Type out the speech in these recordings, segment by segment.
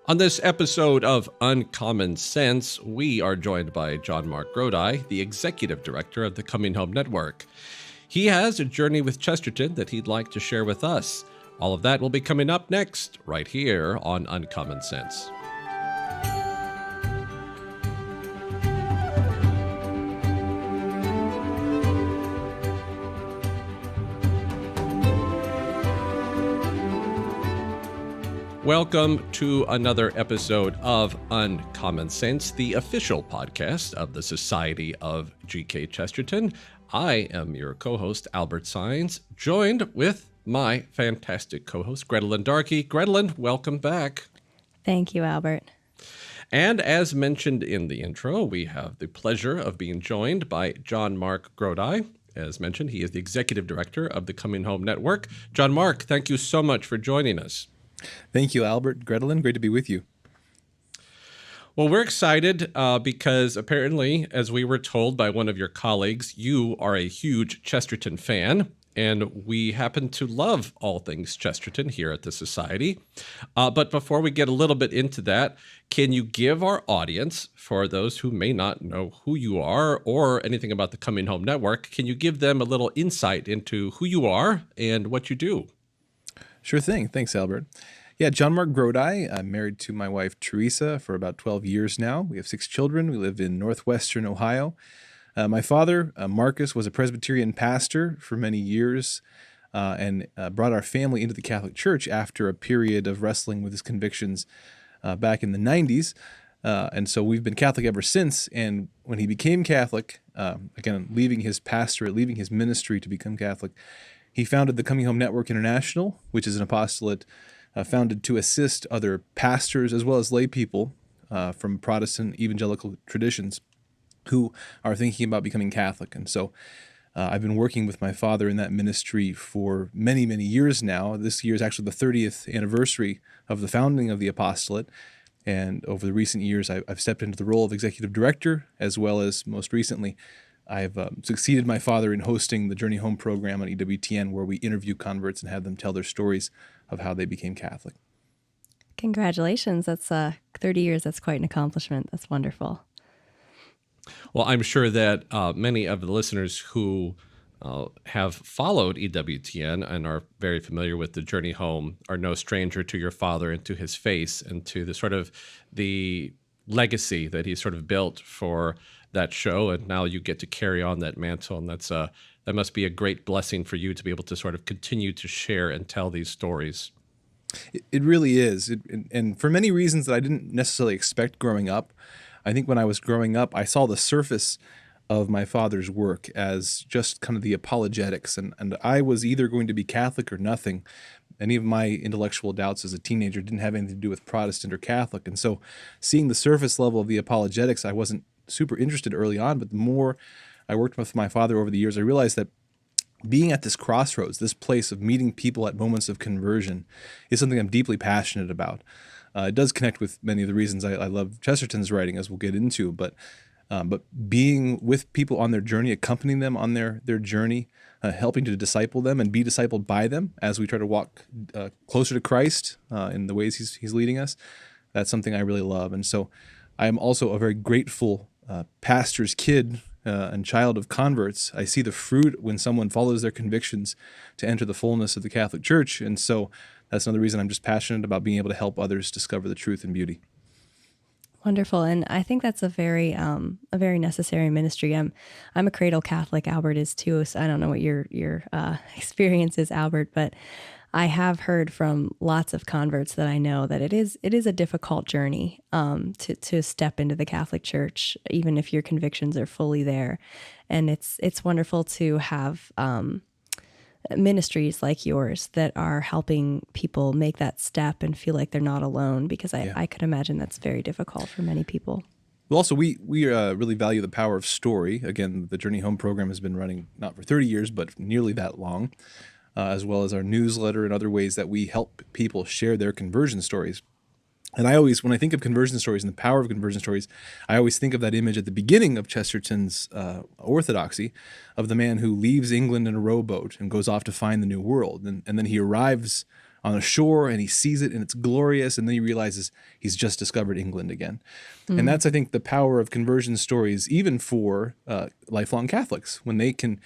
On this episode of Uncommon Sense, we are joined by JonMarc Grodi, the Executive Director of the Coming Home Network. He has a journey with Chesterton that he'd like to share with us. All of that will be coming up next, right here on Uncommon Sense. Welcome to another episode of Uncommon Sense, the official podcast of the Society of G.K. Chesterton. I am your co-host, Albert Sines, joined with my fantastic co-host, Grettelyn Darkey. Grettelyn, welcome back. Thank you, Albert. And as mentioned in the intro, we have the pleasure of being joined by JonMarc Grodi. As mentioned, he is the Executive Director of the Coming Home Network. JonMarc, thank you so much for joining us. Thank you, Albert. Grettelyn, great to be with you. Well, we're excited because apparently, as we were told by one of your colleagues, you are a huge Chesterton fan, and we happen to love all things Chesterton here at the Society. But before we get a little bit into that, can you give our audience, for those who may not know who you are or anything about the Coming Home Network, can you give them a little insight into who you are and what you do? Sure thing. Thanks, Albert. Yeah, JonMarc Grodi. I'm married to my wife, Teresa, for about 12 years now. We have 6 children. We live in northwestern Ohio. My father, Marcus, was a Presbyterian pastor for many years and brought our family into the Catholic Church after a period of wrestling with his convictions back in the 90s. And so we've been Catholic ever since. And when he became Catholic, again, leaving his pastorate, leaving his ministry to become Catholic, he founded the Coming Home Network International, which is an apostolate founded to assist other pastors as well as lay people from Protestant evangelical traditions who are thinking about becoming Catholic. And so I've been working with my father in that ministry for many, many years now. This year is actually the 30th anniversary of the founding of the apostolate. And over the recent years, I've stepped into the role of executive director, as well as most recently, I've succeeded my father in hosting the Journey Home program on EWTN, where we interview converts and have them tell their stories of how they became Catholic. Congratulations. That's 30 years. That's quite an accomplishment. That's wonderful. Well, I'm sure that many of the listeners who have followed EWTN and are very familiar with the Journey Home are no stranger to your father and to his face and to the sort of the legacy that he sort of built for that show, and now you get to carry on that mantle, and that must be a great blessing for you to be able to sort of continue to share and tell these stories. It really is, and for many reasons that I didn't necessarily expect growing up. I think when I was growing up, I saw the surface of my father's work as just kind of the apologetics, and I was either going to be Catholic or nothing. Any of my intellectual doubts as a teenager didn't have anything to do with Protestant or Catholic, and so seeing the surface level of the apologetics, I wasn't super interested early on, but the more I worked with my father over the years, I realized that being at this crossroads, this place of meeting people at moments of conversion, is something I'm deeply passionate about. It does connect with many of the reasons I love Chesterton's writing, as we'll get into, but being with people on their journey, accompanying them on their journey, helping to disciple them and be discipled by them as we try to walk closer to Christ in the ways he's leading us, that's something I really love. And so I am also a very grateful pastor's kid and child of converts. I see the fruit when someone follows their convictions to enter the fullness of the Catholic Church. And so that's another reason I'm just passionate about being able to help others discover the truth and beauty. Wonderful. And I think that's a very necessary ministry. I'm a cradle Catholic. Albert is too. So I don't know what your experience is, Albert, but I have heard from lots of converts that I know that it is a difficult journey to step into the Catholic Church, even if your convictions are fully there. And it's wonderful to have ministries like yours that are helping people make that step and feel like they're not alone, because I could imagine that's very difficult for many people. Well, also, we really value the power of story. Again, the Journey Home program has been running not for 30 years, but nearly that long, as well as our newsletter and other ways that we help people share their conversion stories. And I always, when I think of conversion stories and the power of conversion stories, I always think of that image at the beginning of Chesterton's orthodoxy of the man who leaves England in a rowboat and goes off to find the new world. And then he arrives on a shore and he sees it and it's glorious, and then he realizes he's just discovered England again. And that's, I think, the power of conversion stories, even for lifelong Catholics. When they can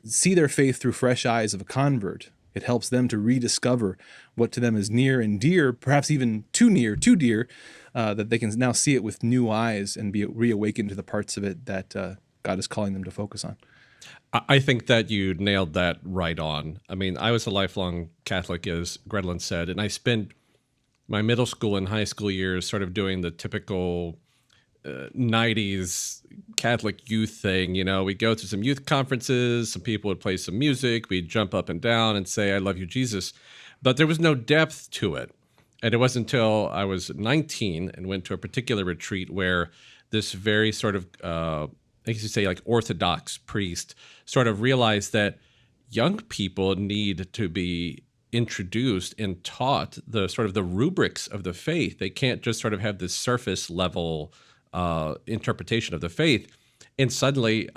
see their faith through fresh eyes of a convert, it helps them to rediscover what to them is near and dear, perhaps even too near, too dear, that they can now see it with new eyes and be reawakened to the parts of it that God is calling them to focus on. I think that you nailed that right on. I mean, I was a lifelong Catholic, as Grettelyn said, and I spent my middle school and high school years sort of doing the typical 90s Catholic youth thing. You know, we'd go to some youth conferences, some people would play some music, we'd jump up and down and say, I love you, Jesus. But there was no depth to it. And it wasn't until I was 19 and went to a particular retreat where this very sort of, I guess you say like Orthodox priest sort of realized that young people need to be introduced and taught the sort of the rubrics of the faith. They can't just sort of have this surface level interpretation of the faith. And suddenly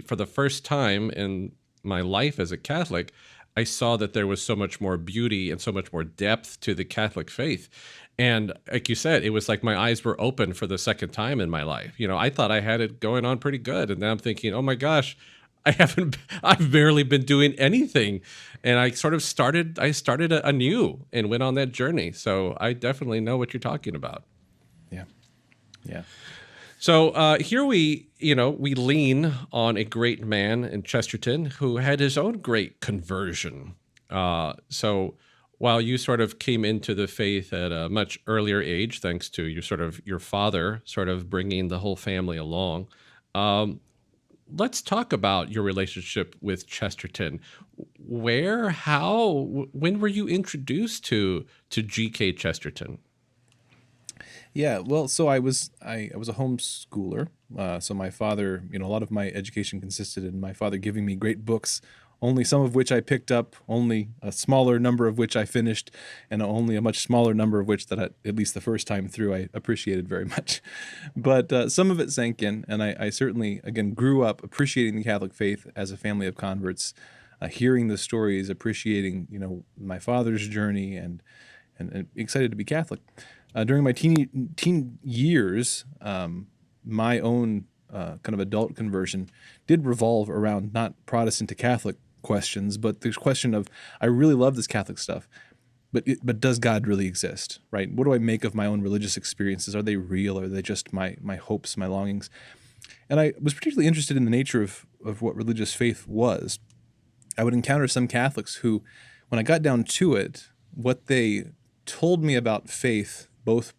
for the first time in my life as a Catholic, I saw that there was so much more beauty and so much more depth to the Catholic faith. And like you said, it was like my eyes were open for the second time in my life. You know, I thought I had it going on pretty good. And then I'm thinking, oh my gosh, I've barely been doing anything. And I started anew and went on that journey. So I definitely know what you're talking about. Yeah. Yeah. So here we lean on a great man in Chesterton who had his own great conversion. So while you sort of came into the faith at a much earlier age, thanks to your father sort of bringing the whole family along, let's talk about your relationship with Chesterton. Where, how, when were you introduced to G.K. Chesterton? Yeah, well, so I was a homeschooler. So my father, a lot of my education consisted in my father giving me great books, only some of which I picked up, only a smaller number of which I finished, and only a much smaller number of which that at least the first time through I appreciated very much. But some of it sank in, and I certainly, again, grew up appreciating the Catholic faith as a family of converts, hearing the stories, appreciating, my father's journey, and excited to be Catholic. During my teen years, my own kind of adult conversion did revolve around not Protestant to Catholic questions, but the question of, I really love this Catholic stuff, but does God really exist, right? What do I make of my own religious experiences? Are they real? Are they just my hopes, my longings? And I was particularly interested in the nature of what religious faith was. I would encounter some Catholics who, when I got down to it, what they told me about faith, both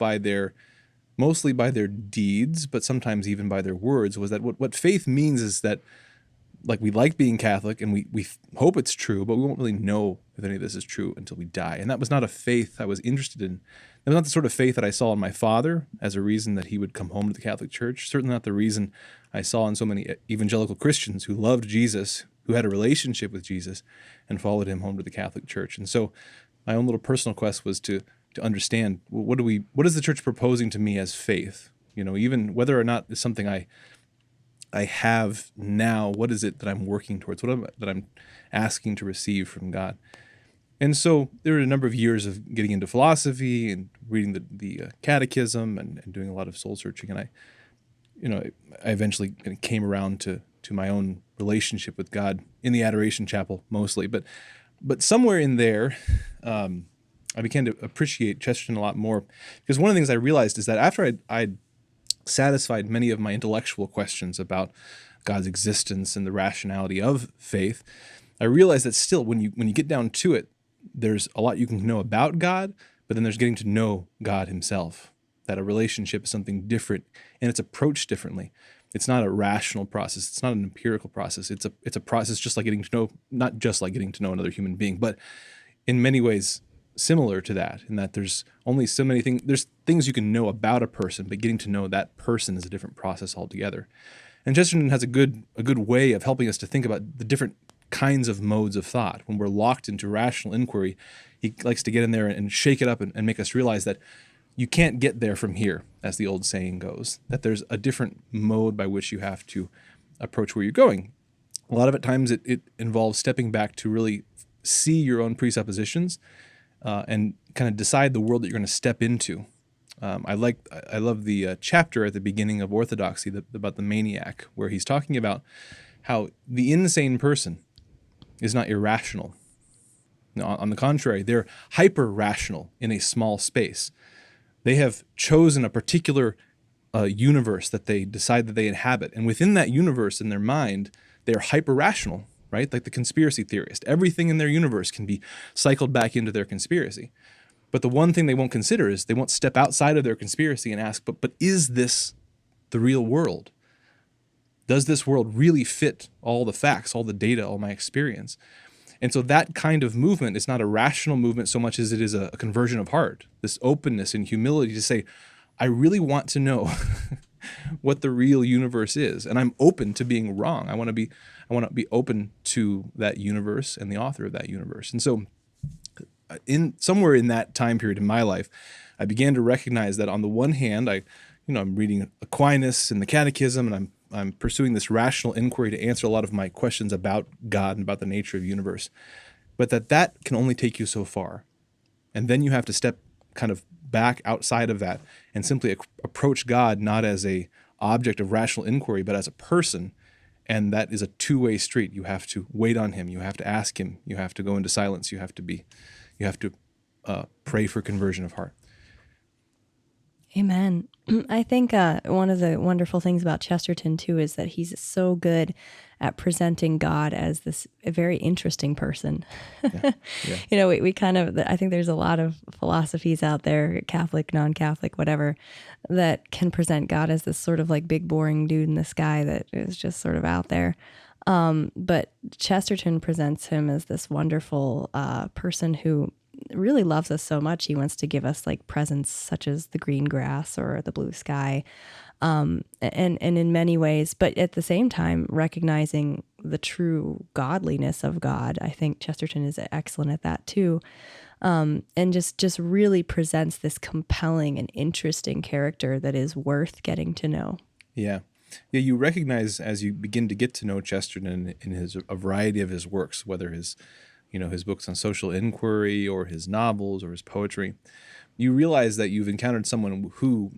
mostly by their deeds, but sometimes even by their words, was that what faith means is that, like, we like being Catholic and we hope it's true, but we won't really know if any of this is true until we die. And that was not a faith I was interested in. That was not the sort of faith that I saw in my father as a reason that he would come home to the Catholic Church. Certainly not the reason I saw in so many evangelical Christians who loved Jesus, who had a relationship with Jesus, and followed him home to the Catholic Church. And so my own little personal quest was to understand, what is the church proposing to me as faith? Even whether or not it's something I have now, what is it that I'm working towards? That I'm asking to receive from God? And so there were a number of years of getting into philosophy and reading the catechism and doing a lot of soul searching. And I eventually came around to my own relationship with God in the Adoration Chapel mostly. But somewhere in there, I began to appreciate Chesterton a lot more, because one of the things I realized is that after I'd satisfied many of my intellectual questions about God's existence and the rationality of faith, I realized that still, when you get down to it, there's a lot you can know about God, but then there's getting to know God himself, that a relationship is something different and it's approached differently. It's not a rational process. It's not an empirical process. It's a process just like getting to know, not just like getting to know another human being, but in many ways similar to that, in that there's only so many things. There's things you can know about a person, but getting to know that person is a different process altogether. And Chesterton has a good way of helping us to think about the different kinds of modes of thought. When we're locked into rational inquiry, he likes to get in there and shake it up and make us realize that you can't get there from here, as the old saying goes, that there's a different mode by which you have to approach where you're going. A lot of times it involves stepping back to really see your own presuppositions and kind of decide the world that you're going to step into. I love the chapter at the beginning of Orthodoxy about the maniac, where he's talking about how the insane person is not irrational. No, on the contrary, they're hyper-rational in a small space. They have chosen a particular universe that they decide that they inhabit. And within that universe, in their mind, they are hyper-rational, right? Like the conspiracy theorist. Everything in their universe can be cycled back into their conspiracy. But the one thing they won't consider is they won't step outside of their conspiracy and ask, but is this the real world? Does this world really fit all the facts, all the data, all my experience? And so that kind of movement is not a rational movement so much as it is a conversion of heart, this openness and humility to say, I really want to know what the real universe is, and I'm open to being wrong. I want to be open to that universe and the author of that universe. And so somewhere in that time period in my life, I began to recognize that on the one hand, I'm reading Aquinas and the Catechism, and I'm pursuing this rational inquiry to answer a lot of my questions about God and about the nature of the universe, but that can only take you so far. And then you have to step kind of back outside of that and simply approach God not as a object of rational inquiry, but as a person. And that is a two-way street. You have to wait on him. You have to ask him. You have to go into silence. You have to pray for conversion of heart. Amen. I think one of the wonderful things about Chesterton, too, is that he's so good at presenting God as a very interesting person. Yeah. We kind of, I think there's a lot of philosophies out there, Catholic, non-Catholic, whatever, that can present God as this sort of like big, boring dude in the sky that is just sort of out there. But Chesterton presents him as this wonderful person who really loves us so much. He wants to give us like presents such as the green grass or the blue sky, and in many ways, but at the same time recognizing the true godliness of God. I think Chesterton is excellent at that too, and just really presents this compelling and interesting character that is worth getting to know. Yeah. You recognize as you begin to get to know Chesterton in a variety of his works, whether his books on social inquiry or his novels or his poetry, you realize that you've encountered someone who,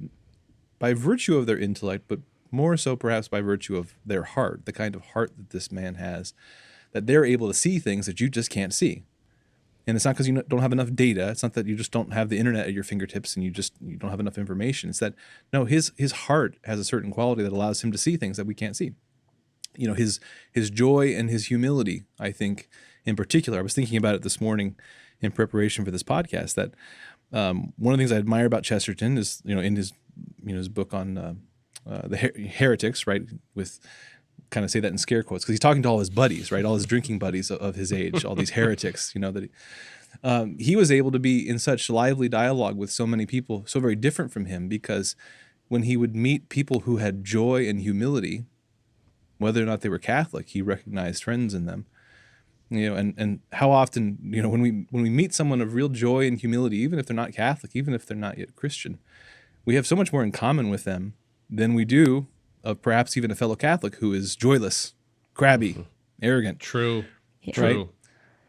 by virtue of their intellect, but more so perhaps by virtue of their heart, the kind of heart that this man has, that they're able to see things that you just can't see. And it's not because you don't have enough data. It's not that you just don't have the internet at your fingertips and you don't have enough information. It's that, no, his heart has a certain quality that allows him to see things that we can't see. His joy and his humility, I think, in particular, I was thinking about it this morning in preparation for this podcast, that one of the things I admire about Chesterton is, in his book on the heretics, right, with kind of say that in scare quotes, because he's talking to all his buddies, right, all his drinking buddies of his age, all these heretics, that he was able to be in such lively dialogue with so many people, so very different from him, because when he would meet people who had joy and humility, whether or not they were Catholic, he recognized friends in them. And how often, when we meet someone of real joy and humility, even if they're not Catholic, even if they're not yet Christian, we have so much more in common with them than we do of perhaps even a fellow Catholic who is joyless, crabby, arrogant. True. Yeah. True.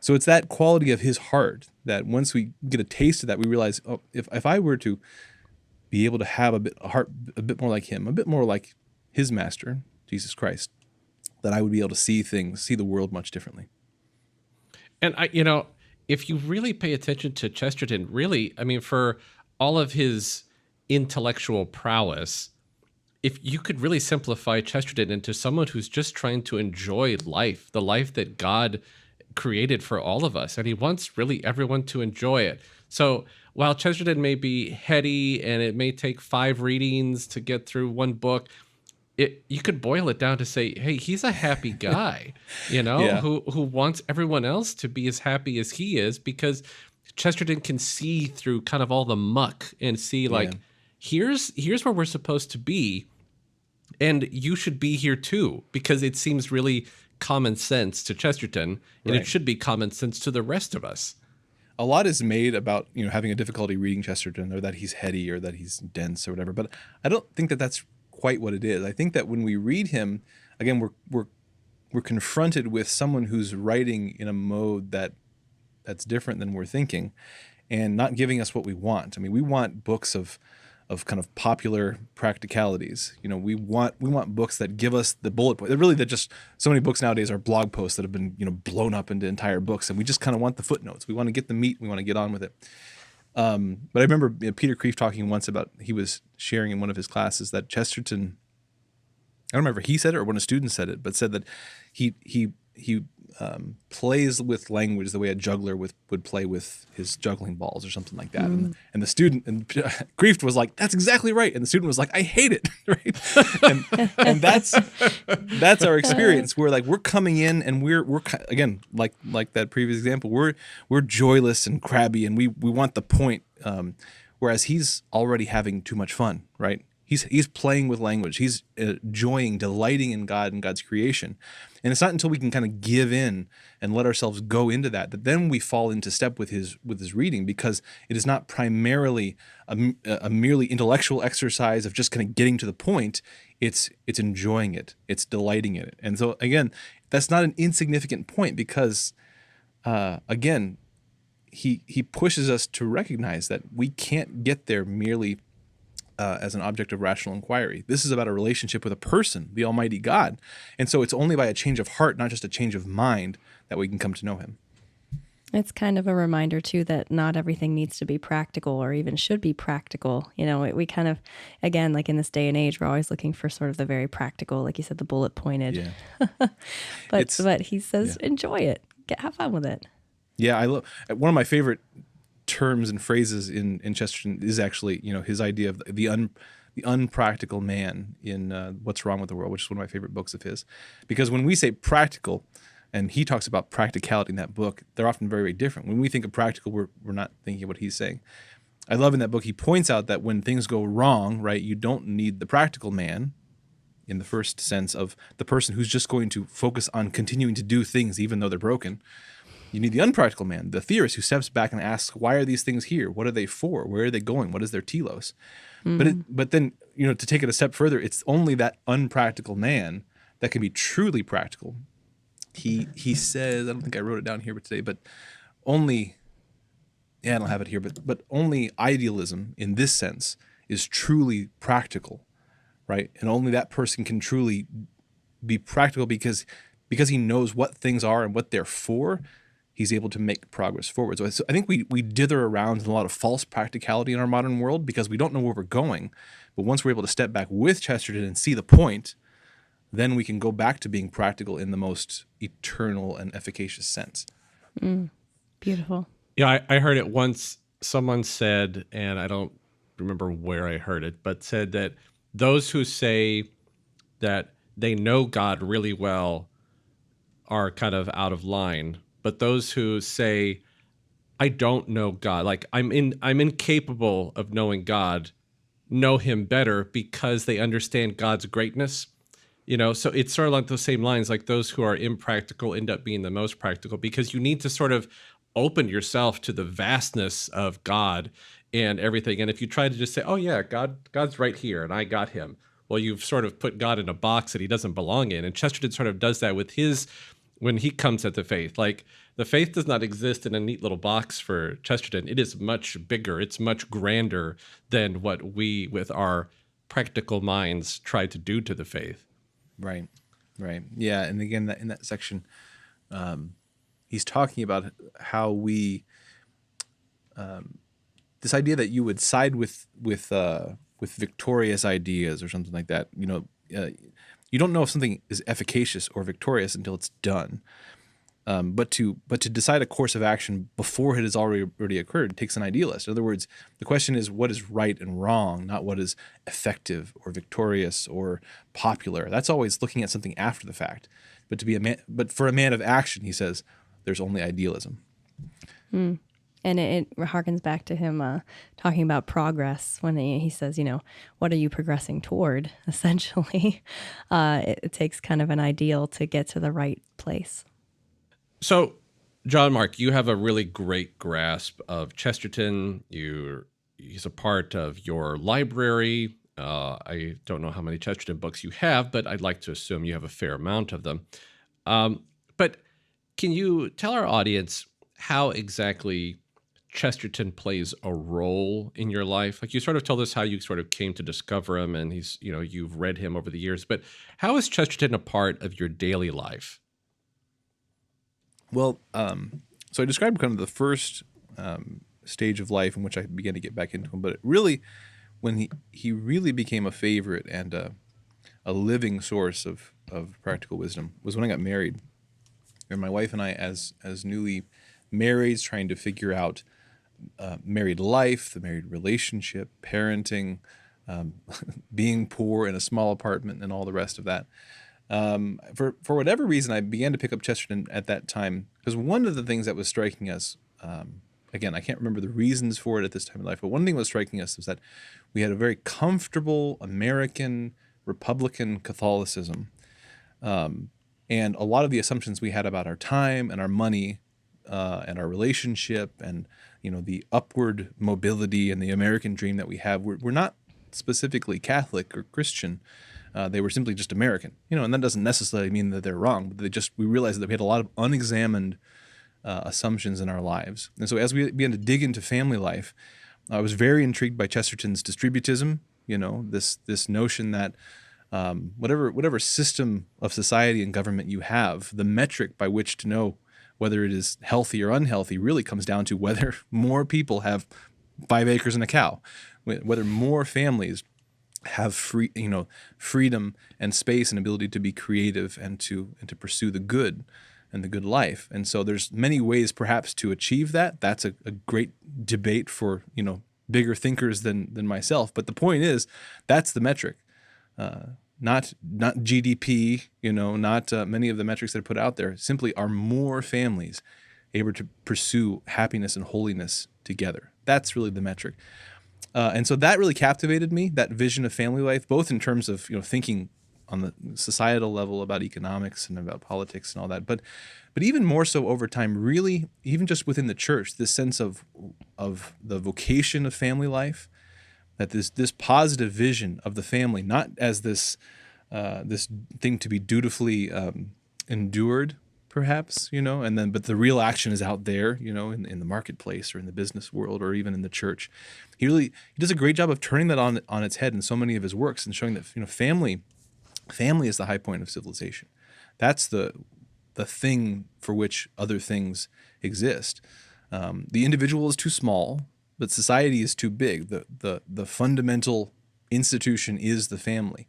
So it's that quality of his heart that once we get a taste of that, we realize, oh, if I were to be able to have a heart a bit more like him, a bit more like his master, Jesus Christ, that I would be able to see the world much differently. And if you really pay attention to Chesterton, really, I mean, for all of his intellectual prowess, if you could really simplify Chesterton into someone who's just trying to enjoy life, the life that God created for all of us, and he wants really everyone to enjoy it. So while Chesterton may be heady and it may take 5 readings to get through one book, you could boil it down to say, hey, he's a happy guy, Yeah. who wants everyone else to be as happy as he is, because Chesterton can see through kind of all the muck and see like, here's where we're supposed to be, and you should be here too, because it seems really common sense to Chesterton, and Right. it should be common sense to the rest of us. A lot is made about having a difficulty reading Chesterton, or that he's heady, or that he's dense, or whatever. But I don't think that that's quite what it is. I think that when we read him, again, we're confronted with someone who's writing in a mode that's different than we're thinking, and not giving us what we want. I mean, we want books of kind of popular practicalities. We want books that give us the bullet point. That just so many books nowadays are blog posts that have been blown up into entire books, and we just kind of want the footnotes. We want to get the meat. We want to get on with it. But I remember Peter Kreeft talking once about, he was sharing in one of his classes that Chesterton, I don't remember if he said it or when a student said it, but said that he plays with language the way a juggler would play with his juggling balls or something like that. And the student, and Kreeft was like, that's exactly right. And the student was like, I hate it. Right. And that's our experience. We're coming in and we're again, like that previous example, we're joyless and crabby and we want the point. Whereas he's already having too much fun, right? He's playing with language. He's enjoying, delighting in God and God's creation. And it's not until we can kind of give in and let ourselves go into that then we fall into step with his reading, because it is not primarily a merely intellectual exercise of just kind of getting to the point. It's enjoying it. It's delighting in it. And so again, that's not an insignificant point, because again, he pushes us to recognize that we can't get there merely as an object of rational inquiry. This is about a relationship with a person, the Almighty God. And so it's only by a change of heart, not just a change of mind, that we can come to know him. It's kind of a reminder, too, that not everything needs to be practical or even should be practical. We kind of, again, like in this day and age, we're always looking for sort of the very practical, like you said, the bullet pointed. Yeah. but he says, enjoy it. Have fun with it. Yeah, I love one of my favorite terms and phrases in Chesterton is actually, his idea of the unpractical man in What's Wrong with the World, which is one of my favorite books of his. Because when we say practical, and he talks about practicality in that book, they're often very, very different. When we think of practical, we're not thinking of what he's saying. I love in that book, he points out that when things go wrong, right, you don't need the practical man in the first sense of the person who's just going to focus on continuing to do things even though they're broken. You need the unpractical man, the theorist who steps back and asks, why are these things here? What are they for? Where are they going? What is their telos? But then, to take it a step further, it's only that unpractical man that can be truly practical. He says, I don't think I wrote it down here today, but only, I don't have it here, but only idealism in this sense is truly practical, right? And only that person can truly be practical because he knows what things are and what they're for. He's able to make progress forward. So I think we dither around in a lot of false practicality in our modern world because we don't know where we're going. But once we're able to step back with Chesterton and see the point, then we can go back to being practical in the most eternal and efficacious sense. Beautiful. Yeah, I heard it once. Someone said, and I don't remember where I heard it, but said that those who say that they know God really well are kind of out of line. But those who say, I don't know God, like I'm incapable of knowing God, know him better because they understand God's greatness. So it's sort of like those same lines, like those who are impractical end up being the most practical, because you need to sort of open yourself to the vastness of God and everything. And if you try to just say, oh yeah, God's right here and I got him, well, you've sort of put God in a box that he doesn't belong in. And Chesterton sort of does that with when he comes at the faith. Like, the faith does not exist in a neat little box for Chesterton. It is much bigger. It's much grander than what we, with our practical minds, try to do to the faith. Right. Yeah, and again, in that section, he's talking about how we, this idea that you would side with victorious ideas or something like that. You don't know if something is efficacious or victorious until it's done. But to decide a course of action before it has already occurred takes an idealist. In other words, the question is what is right and wrong, not what is effective or victorious or popular. That's always looking at something after the fact. But for a man of action, he says, there's only idealism. And it harkens back to him talking about progress when he says, what are you progressing toward, essentially? It takes kind of an ideal to get to the right place. So, JonMarc, you have a really great grasp of Chesterton. He's a part of your library. I don't know how many Chesterton books you have, but I'd like to assume you have a fair amount of them. But can you tell our audience how exactly Chesterton plays a role in your life? Like, you sort of told us how you sort of came to discover him, and he's, you've read him over the years, but how is Chesterton a part of your daily life? Well, so I described kind of the first stage of life in which I began to get back into him, but really, when he really became a favorite and a living source of practical wisdom was when I got married. And my wife and I, as newly marrieds, trying to figure out married life, the married relationship, parenting, being poor in a small apartment, and all the rest of that. For whatever reason, I began to pick up Chesterton at that time because one of the things that was striking us, again, I can't remember the reasons for it at this time in life, but one thing that was striking us was that we had a very comfortable American Republican Catholicism, and a lot of the assumptions we had about our time and our money and our relationship and the upward mobility and the American dream that we have were not specifically Catholic or Christian. They were simply just American, and that doesn't necessarily mean that they're wrong, but we realized that we had a lot of unexamined assumptions in our lives. And so as we began to dig into family life, I was very intrigued by Chesterton's distributism, this notion that whatever system of society and government you have, the metric by which to know whether it is healthy or unhealthy really comes down to whether more people have 5 acres and a cow, whether more families have freedom and space and ability to be creative and to pursue the good and the good life. And so there's many ways perhaps to achieve that. That's a great debate for bigger thinkers than myself. But the point is, that's the metric, not GDP. Not many of the metrics that are put out there. Simply, are more families able to pursue happiness and holiness together? That's really the metric. And so that really captivated me, that vision of family life, both in terms of thinking on the societal level about economics and about politics and all that, but even more so over time, really, even just within the church, this sense of the vocation of family life, that this positive vision of the family, not as this thing to be dutifully endured, perhaps, but the real action is out there, in the marketplace or in the business world or even in the church. He does a great job of turning that on its head in so many of his works and showing that family is the high point of civilization. That's the thing for which other things exist. The individual is too small, but society is too big. The fundamental institution is the family.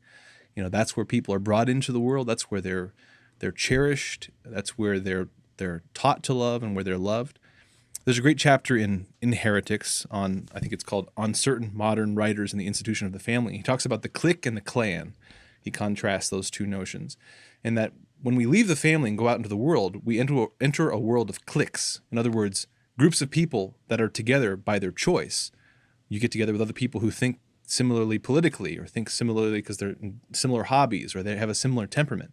That's where people are brought into the world. That's where they're cherished. That's where they're taught to love and where they're loved. There's a great chapter in Heretics on, I think it's called On Certain Modern Writers and the Institution of the Family. He talks about the clique and the clan. He contrasts those two notions. And that when we leave the family and go out into the world, we enter a world of cliques. In other words, groups of people that are together by their choice. You get together with other people who think similarly politically or think similarly because they're in similar hobbies or they have a similar temperament.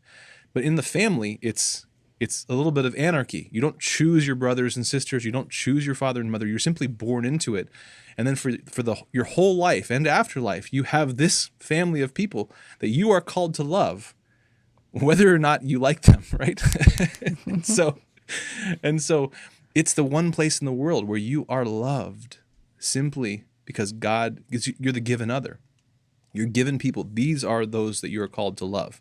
But in the family, it's a little bit of anarchy. You don't choose your brothers and sisters. You don't choose your father and mother. You're simply born into it. And then for your whole life and afterlife, you have this family of people that you are called to love, whether or not you like them, right? and so it's the one place in the world where you are loved simply because you're the given other. You're given people. These are those that you are called to love,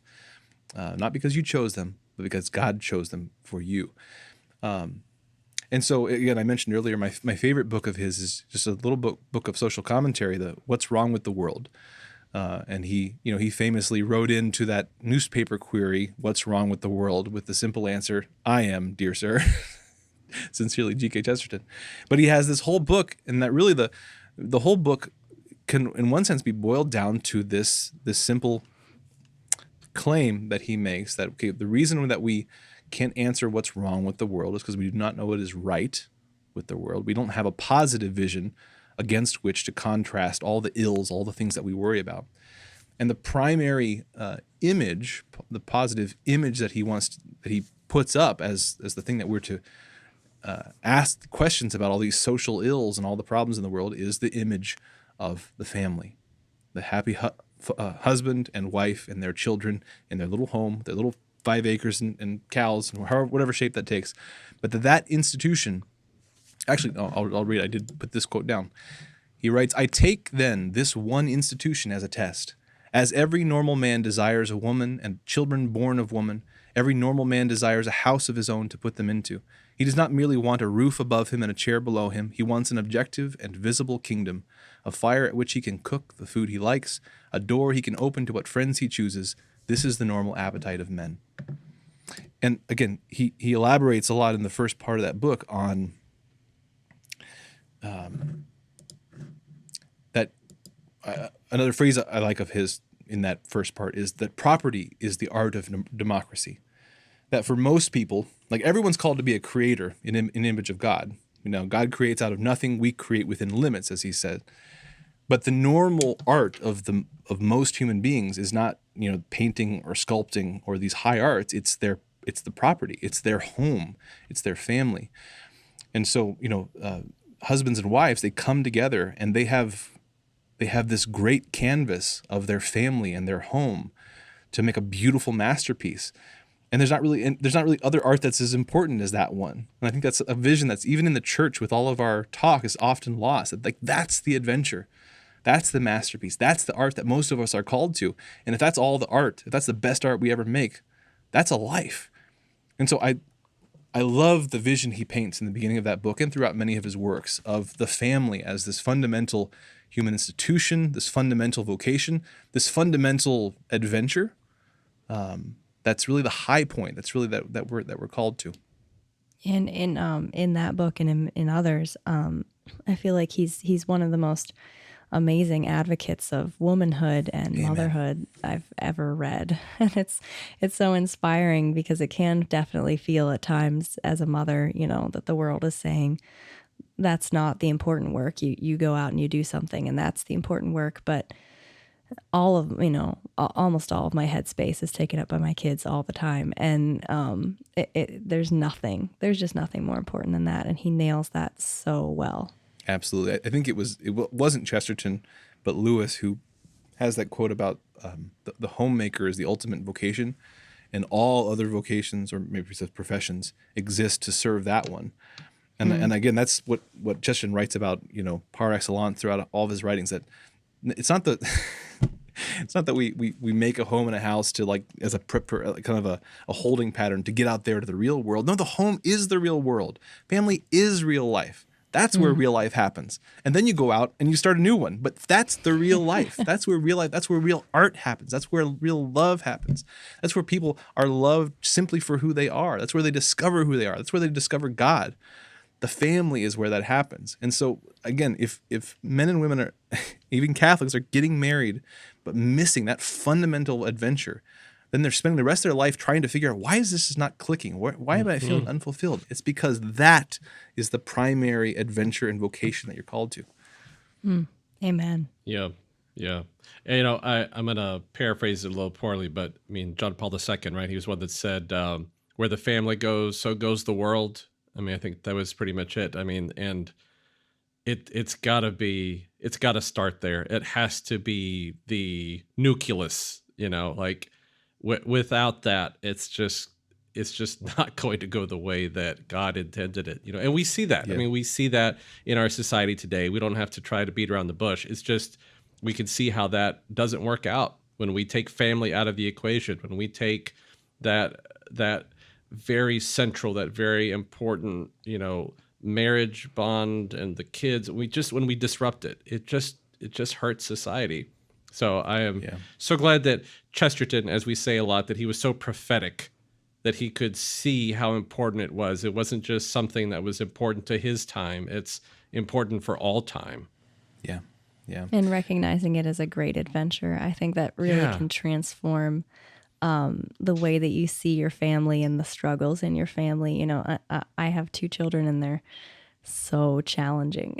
not because you chose them, but because God chose them for you. And so, again, I mentioned earlier, my favorite book of his is just a little book of social commentary, the What's Wrong with the World. And he famously wrote into that newspaper query, "What's wrong with the world?" with the simple answer, "I am, dear sir." Sincerely, G.K. Chesterton. But he has this whole book, and that really the whole book can, in one sense, be boiled down to this simple claim that he makes that, okay, the reason that we can't answer what's wrong with the world is because we do not know what is right with the world. We don't have a positive vision against which to contrast all the ills, all the things that we worry about. And the primary image, the positive image that he puts up as the thing that we're to ask questions about all these social ills and all the problems in the world is the image of the family, the happy husband and wife and their children in their little home, their little 5 acres and cows, and whatever shape that takes. But that institution Actually, no, I'll read. I did put this quote down. He writes, "I take then this one institution as a test. As every normal man desires a woman and children born of woman, every normal man desires a house of his own to put them into. He does not merely want a roof above him and a chair below him. He wants an objective and visible kingdom, a fire at which he can cook the food he likes, a door he can open to what friends he chooses. This is the normal appetite of men." And again, he elaborates a lot in the first part of that book on that another phrase I like of his in that first part is that property is the art of democracy. That for most people, like everyone's called to be a creator in image of God. You know, God creates out of nothing. We create within limits, as he said. But the normal art of most human beings is not, you know, painting or sculpting or these high arts. It's the property. It's their home. It's their family. And so, you know, husbands and wives, they come together and they have this great canvas of their family and their home to make a beautiful masterpiece. And there's not really other art that's as important as that one. And I think that's a vision that's even in the church with all of our talk is often lost. Like that's the adventure. That's the masterpiece. That's the art that most of us are called to. And if that's all the art, if that's the best art we ever make, that's a life. And so I love the vision he paints in the beginning of that book and throughout many of his works of the family as this fundamental human institution, this fundamental vocation, this fundamental adventure. That's really the high point. That's really that we're called to. In that book and in others, I feel like he's one of the most amazing advocates of womanhood and Amen. Motherhood I've ever read. And it's so inspiring because it can definitely feel at times as a mother, you know, that the world is saying that's not the important work. You go out and you do something and that's the important work. But almost all of my headspace is taken up by my kids all the time. And there's just nothing more important than that. And he nails that so well. Absolutely. I think it wasn't Chesterton, but Lewis who has that quote about the homemaker is the ultimate vocation, and all other vocations, or maybe it says professions, exist to serve that one. And again, that's what Chesterton writes about, you know, par excellence throughout all of his writings. That it's not that we make a home and a house to like as a kind of a holding pattern to get out there to the real world. No, the home is the real world. Family is real life. That's where real life happens. And then you go out and you start a new one. But that's the real life. That's where real life, that's where real art happens. That's where real love happens. That's where people are loved simply for who they are. That's where they discover who they are. That's where they discover God. The family is where that happens. And so, again, if men and women are, even Catholics, are getting married but missing that fundamental adventure, then they're spending the rest of their life trying to figure out, why is this not clicking? Why am I feeling unfulfilled? It's because that is the primary adventure and vocation that you're called to. Amen. Yeah. Yeah. And, you know, I'm going to paraphrase it a little poorly, but I mean, John Paul II, right? He was one that said, where the family goes, so goes the world. I mean, I think that was pretty much it. I mean, and it's got to start there. It has to be the nucleus, you know, like without that, it's just not going to go the way that God intended it, you know. And we see that. Yeah. I mean, we see that in our society today. We don't have to try to beat around the bush. It's just we can see how that doesn't work out when we take family out of the equation, when we take that very central, that very important, you know, marriage bond and the kids. When we disrupt it, it just hurts society. So I am so glad that Chesterton, as we say a lot, that he was so prophetic that he could see how important it was. It wasn't just something that was important to his time. It's important for all time. Yeah. Yeah. And recognizing it as a great adventure, I think that really can transform the way that you see your family and the struggles in your family. You know, I have 2 children and they're so challenging,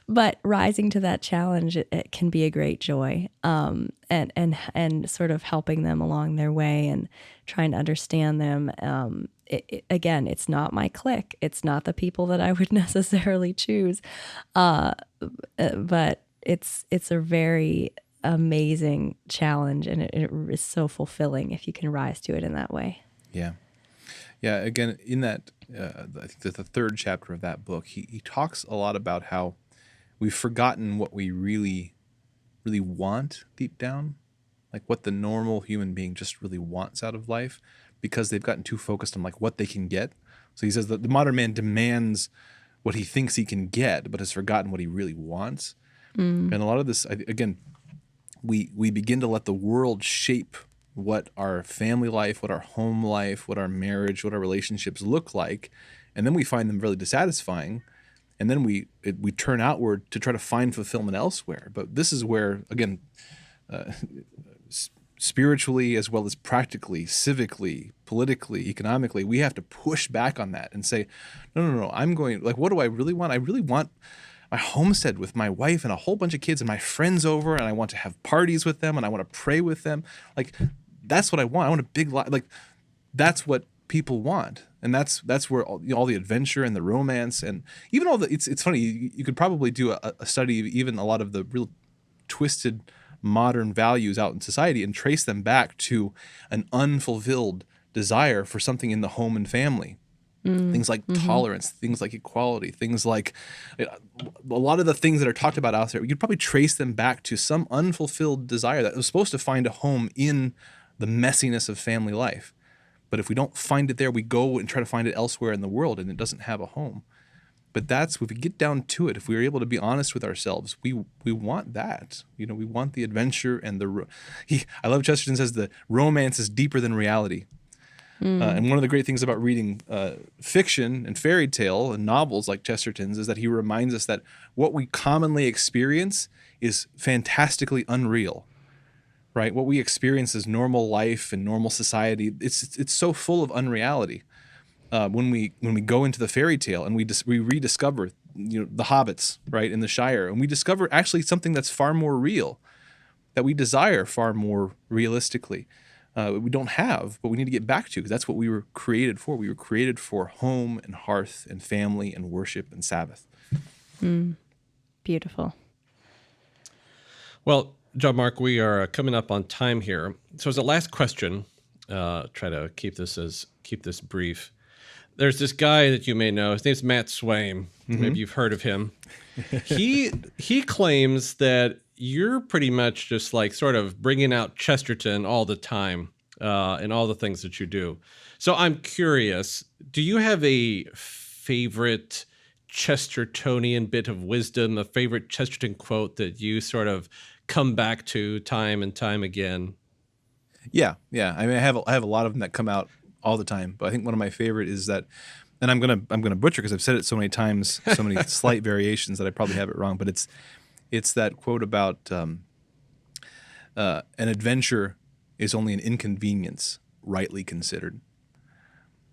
but rising to that challenge, it can be a great joy. And sort of helping them along their way and trying to understand them. Again, it's not my clique. It's not the people that I would necessarily choose. But it's a very amazing challenge, and it is so fulfilling if you can rise to it in that way. Yeah. Yeah, again, in that, I think that the third chapter of that book, he talks a lot about how we've forgotten what we really want deep down, like what the normal human being just really wants out of life, because they've gotten too focused on like what they can get. So he says that the modern man demands what he thinks he can get, but has forgotten what he really wants. Mm. And a lot of this, again, we begin to let the world shape what our family life, what our home life, what our marriage, what our relationships look like, and then we find them really dissatisfying, and then we turn outward to try to find fulfillment elsewhere. But this is where, again, spiritually as well as practically, civically, politically, economically, we have to push back on that and say, no, I'm going, like, what do I really want? I really want my homestead with my wife and a whole bunch of kids and my friends over, and I want to have parties with them and I want to pray with them. Like, that's what I want. I want a big life. Like, that's what people want. And that's where all the adventure and the romance and even all the, it's funny, you could probably do a study of even a lot of the real twisted modern values out in society and trace them back to an unfulfilled desire for something in the home and family. Things like tolerance, things like equality, things like a lot of the things that are talked about out there, you'd probably trace them back to some unfulfilled desire that was supposed to find a home in the messiness of family life. But if we don't find it there, we go and try to find it elsewhere in the world, and it doesn't have a home. But that's, if we get down to it, if we're able to be honest with ourselves, we want that. We want the adventure and I love Chesterton says the romance is deeper than reality. And one of the great things about reading fiction and fairy tale and novels like Chesterton's is that he reminds us that what we commonly experience is fantastically unreal, right? What we experience as normal life and normal society, it's so full of unreality. When we go into the fairy tale and we rediscover the hobbits, right, in the Shire, and we discover actually something that's far more real, that we desire far more realistically. We don't have, but we need to get back to, because that's what we were created for. We were created for home and hearth and family and worship and Sabbath. Beautiful. Well, JonMarc, we are coming up on time here. So as a last question, try to keep this brief. There's this guy that you may know. His name's Matt Swaim. Maybe you've heard of him. He claims that you're pretty much just like sort of bringing out Chesterton all the time in all the things that you do. So I'm curious, do you have a favorite Chestertonian bit of wisdom, a favorite Chesterton quote that you sort of come back to time and time again? Yeah. I mean, I have a lot of them that come out all the time, but I think one of my favorite is that, and I'm gonna butcher because I've said it so many times, so many slight variations that I probably have it wrong. But it's that quote about an adventure is only an inconvenience rightly considered.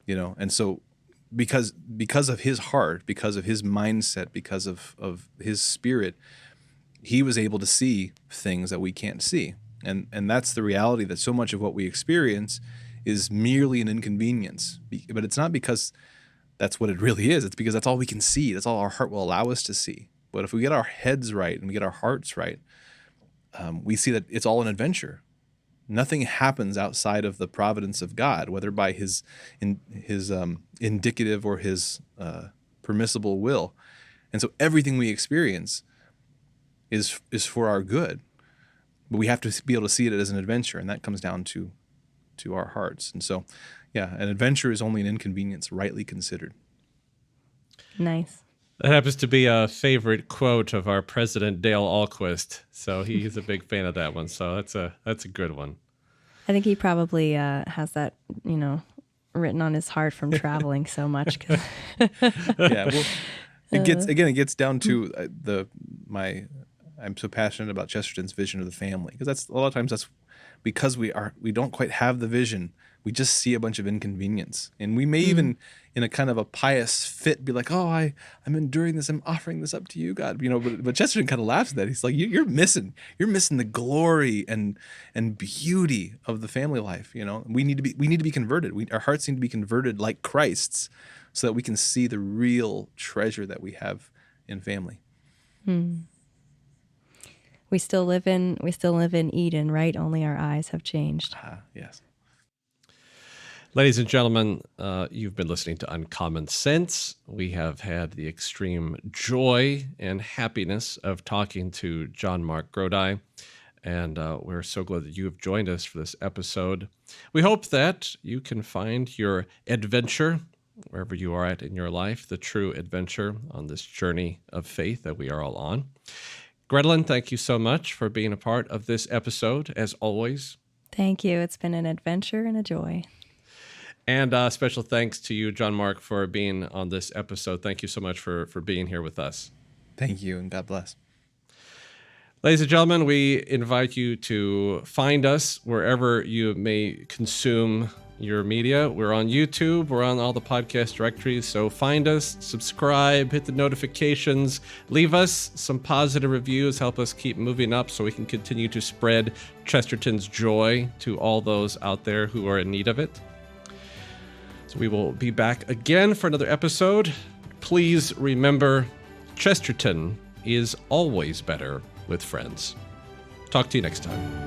And so because of his heart, because of his mindset, because of his spirit, he was able to see things that we can't see. And that's the reality, that so much of what we experience is merely an inconvenience. But it's not because that's what it really is. It's because that's all we can see. That's all our heart will allow us to see. But if we get our heads right and we get our hearts right, we see that it's all an adventure. Nothing happens outside of the providence of God, whether by his indicative or his permissible will. And so everything we experience is for our good. But we have to be able to see it as an adventure, and that comes down to our hearts. And so, yeah, an adventure is only an inconvenience rightly considered. Nice. That happens to be a favorite quote of our president, Dale Ahlquist. So he's a big fan of that one. So that's a good one. I think he probably has that, written on his heart from traveling so much. Yeah, well, it gets down to I'm so passionate about Chesterton's vision of the family, because that's a lot of times that's because we don't quite have the vision. We just see a bunch of inconvenience, and we may even, in a kind of a pious fit, be like, "Oh, I'm enduring this. I'm offering this up to you, God." But Chesterton kind of laughs at that. He's like, "You're missing the glory and beauty of the family life. We need to be converted. Our hearts need to be converted like Christ's, so that we can see the real treasure that we have in family." We still live in Eden, right? Only our eyes have changed. Yes. Ladies and gentlemen, you've been listening to Uncommon Sense. We have had the extreme joy and happiness of talking to JonMarc Grodi, and we're so glad that you have joined us for this episode. We hope that you can find your adventure wherever you are at in your life, the true adventure on this journey of faith that we are all on. Grettelyn, thank you so much for being a part of this episode, as always. Thank you. It's been an adventure and a joy. And special thanks to you, JonMarc, for being on this episode. Thank you so much for being here with us. Thank you, and God bless. Ladies and gentlemen, we invite you to find us wherever you may consume your media. We're on YouTube. We're on all the podcast directories. So find us, subscribe, hit the notifications, leave us some positive reviews, help us keep moving up so we can continue to spread Chesterton's joy to all those out there who are in need of it. So we will be back again for another episode. Please remember, Chesterton is always better with friends. Talk to you next time.